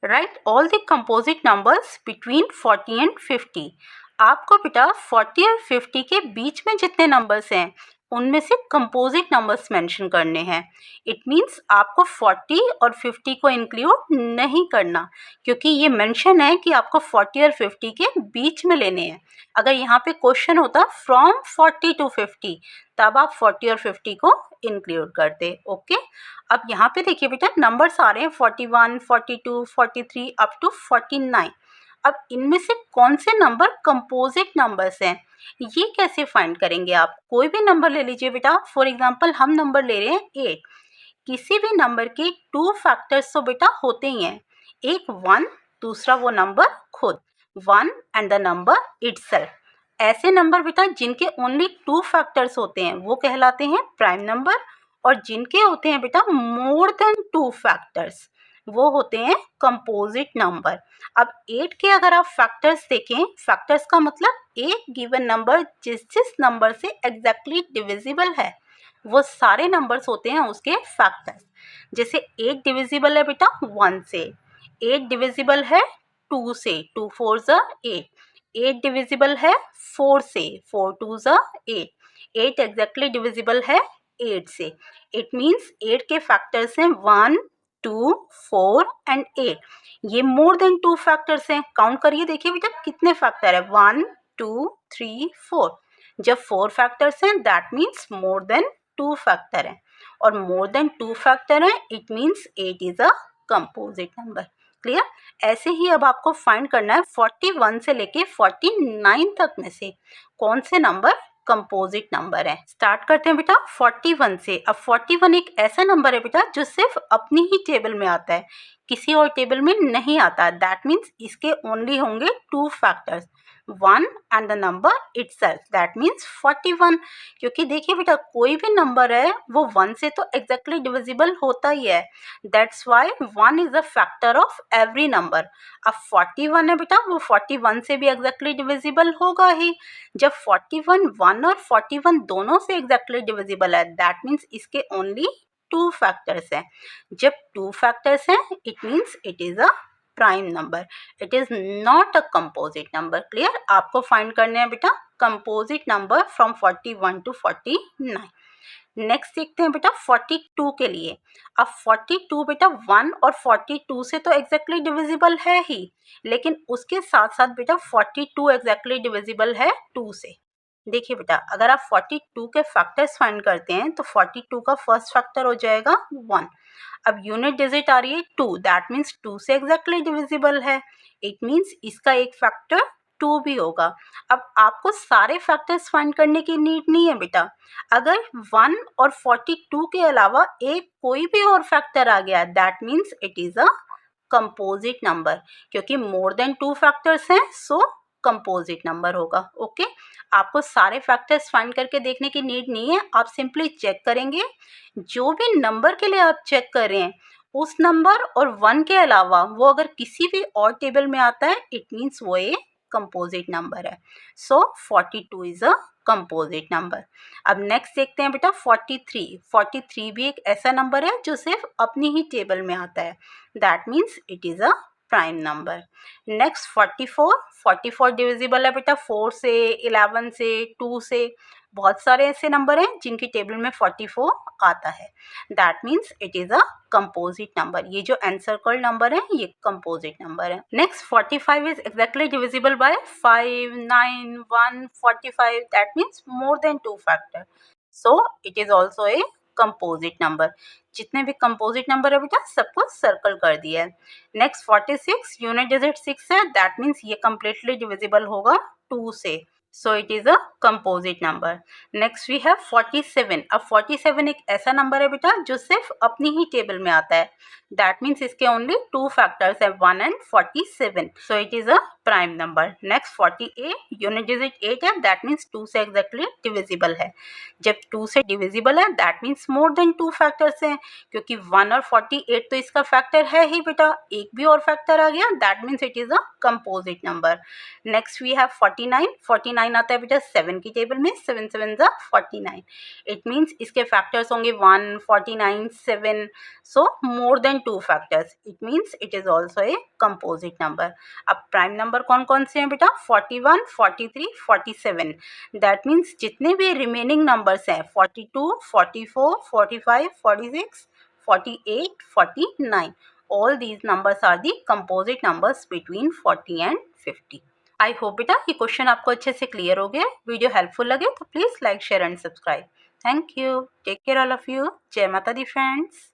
Right all the composite numbers between 40 and 50। आपको बेटा 40 और 50 के बीच में जितने नंबर्स हैं उनमें से कंपोजिट नंबर्स मेंशन करने हैं। इट मीन्स आपको 40 और 50 को इंक्लूड नहीं करना, क्योंकि ये मेंशन है कि आपको 40 और 50 के बीच में लेने हैं। अगर यहाँ पे क्वेश्चन होता फ्रॉम 40 टू 50, तब आप 40 और 50 को इंक्लूड करते। ओके, अब यहाँ पे देखिए बेटा नंबर्स आ रहे हैं 41, 42, 43 अप टू 49। अब इनमें से कौन से नंबर कंपोजिट नंबर्स हैं, ये कैसे फाइंड करेंगे आप? कोई भी नंबर ले लीजिए बेटा। फॉर एग्जांपल हम नंबर ले रहे हैं 8। किसी भी नंबर के 2 फैक्टर्स तो बेटा होते ही हैं, एक 1, दूसरा वो नंबर खुद 1 एंड द नंबर इटसेल्फ। ऐसे नंबर बेटा जिनके ओनली 2 फैक्टर्स होते हैं वो कहलाते हैं प्राइम नंबर, और जिनके होते हैं बेटा मोर देन 2 फैक्टर्स वो होते हैं कंपोजिट नंबर। अब 8 के अगर आप फैक्टर्स देखें, फैक्टर्स का मतलब एक गिवन नंबर जिस नंबर से एग्जैक्टली डिविजिबल है वो सारे नंबर्स होते हैं उसके फैक्टर्स। जैसे 8 डिविजिबल है बेटा 1 से, 8 डिविजिबल है 2 से, 2 4 ज़ा 8, 8 डिविजिबल है 4 से, 4 2 ज़ा 8, 8 एग्जैक्टली डिविजिबल है 8 से। इट मीन्स 8 के फैक्टर्स हैं 1 2 4 एंड 8। ये मोर देन 2 फैक्टर्स हैं। काउंट करिए, देखिए बेटा कितने फैक्टर है 1 2 3 4। जब 4 फैक्टर्स हैं that means more than 2 factor है, और मोर देन 2 फैक्टर है it means 8 is a composite number. Clear? ऐसे ही अब आपको फाइंड करना है 41 से लेके 49 तक में से कौन से नंबर कंपोजिट नंबर है। स्टार्ट करते हैं बेटा 41 से। अब 41 एक ऐसा नंबर है बेटा जो सिर्फ अपनी ही टेबल में आता है, किसी और टेबल में नहीं आता। दैट मीन्स इसके ओनली होंगे 2 factors, 1 and the number itself, that means 41। क्योंकि देखिए बेटा कोई भी नंबर है वो 1 से तो एग्जैक्टली डिविजिबल होता ही है। That's why 1 is a factor of every number. अब 41 है बेटा, वो 41 से भी एग्जैक्टली डिविजिबल होगा ही। जब 41 1 और 41 दोनों से एग्जैक्टली डिविजिबल है दैट मीन्स इसके ओनली 2 फैक्टर्स हैं। जब 2 फैक्टर्स हैं it means it is a prime number, it is not a composite number. Clear? आपको फाइंड करने हैं बेटा composite number from 41 to 49। Next देखते हैं बेटा 42 के लिए। अब 42 बेटा 1 और 42 से तो एग्जैक्टली डिविजिबल है ही, लेकिन उसके साथ साथ बेटा 42 एग्जैक्टली डिविजिबल है 2 से। देखिए बेटा अगर आप 42 के फैक्टर्स फाइंड करते हैं तो 42 का फर्स्ट फैक्टर हो जाएगा 1। अब यूनिट डिजिट आ रही है 2, दैट मीन्स 2 से एग्जैक्टली डिविजिबल है, इट मीन्स इसका एक फैक्टर 2 भी होगा। अब आपको सारे फैक्टर्स फाइंड करने की नीड नहीं है बेटा। अगर 1 और 42 के अलावा एक कोई भी और फैक्टर आ गया that means it is a composite number, क्योंकि मोर देन 2 फैक्टर्स हैं सो कंपोजिट नंबर होगा। ओके, आपको सारे फैक्टर्स फाइंड करके देखने की नीड नहीं है, आप सिंपली चेक करेंगे जो भी नंबर के लिए आप चेक कर रहे हैं उस नंबर और 1 के अलावा वो अगर किसी भी और टेबल में आता है इट मीन्स वो एक कंपोजिट नंबर है। सो 42 इज अ कंपोजिट नंबर। अब नेक्स्ट देखते हैं बेटा 43। 43 भी एक ऐसा नंबर है जो सिर्फ अपनी ही टेबल में आता है, that means it is a prime number. Next 44। 44 divisible है बेटा 4 से, 11 से, 2 से। बहुत सारे ऐसे नंबर हैं जिनकी टेबल में 44 आता है, that means it is a composite number. ये जो एनसर्कल्ड नंबर है ये कंपोजिट नंबर है। Next 45 is exactly divisible by 5 9 1 45, that means more than 2 factor, so it is also a composite number. जितने भी कंपोजिट नंबर है बेटा सबको सर्कल कर दिया है। नेक्स्ट 46 यूनिट डिजिट 6 है, दैट मीन्स ये कंप्लीटली डिविजिबल होगा 2 से, so it is a composite number. Next we have 47। अब 47 एक ऐसा नंबर है बेटा जो सिर्फ अपनी ही टेबल में आता है, दैट मीन्स इसके ओनली 2 फैक्टर्स है 1 and 47, so it is a prime number. Next 48 unit digit 8 है, दैट मीन्स 2 से एग्जैक्टली डिविजिबल है। जब 2 से डिविजिबल है that means more than 2 factors हैं, क्योंकि 1 और 48 तो इसका फैक्टर है ही बेटा, एक भी और फैक्टर आ गया that means it is a composite number. Next we have 49। 49 आता है बेटा 7 की टेबल में, 7 7 ज़ा 49. इट मीन्स इसके फैक्टर्स होंगे 1, 49, 7. So more than 2 factors. It means it is also a composite number. अब प्राइम नंबर कौन कौन से हैं बेटा? 41, 43, 47. दैट मीन्स जितने भी रिमेनिंग नंबर्स हैं 42, 44, 45, 46, 48, 49, all these numbers are the composite numbers between 40 and 50. I hope बेटा ये क्वेश्चन आपको अच्छे से क्लियर हो गया. वीडियो हेल्पफुल लगे तो please like share and subscribe. Thank you. Take care all of you. जय माता दी फ्रेंड्स.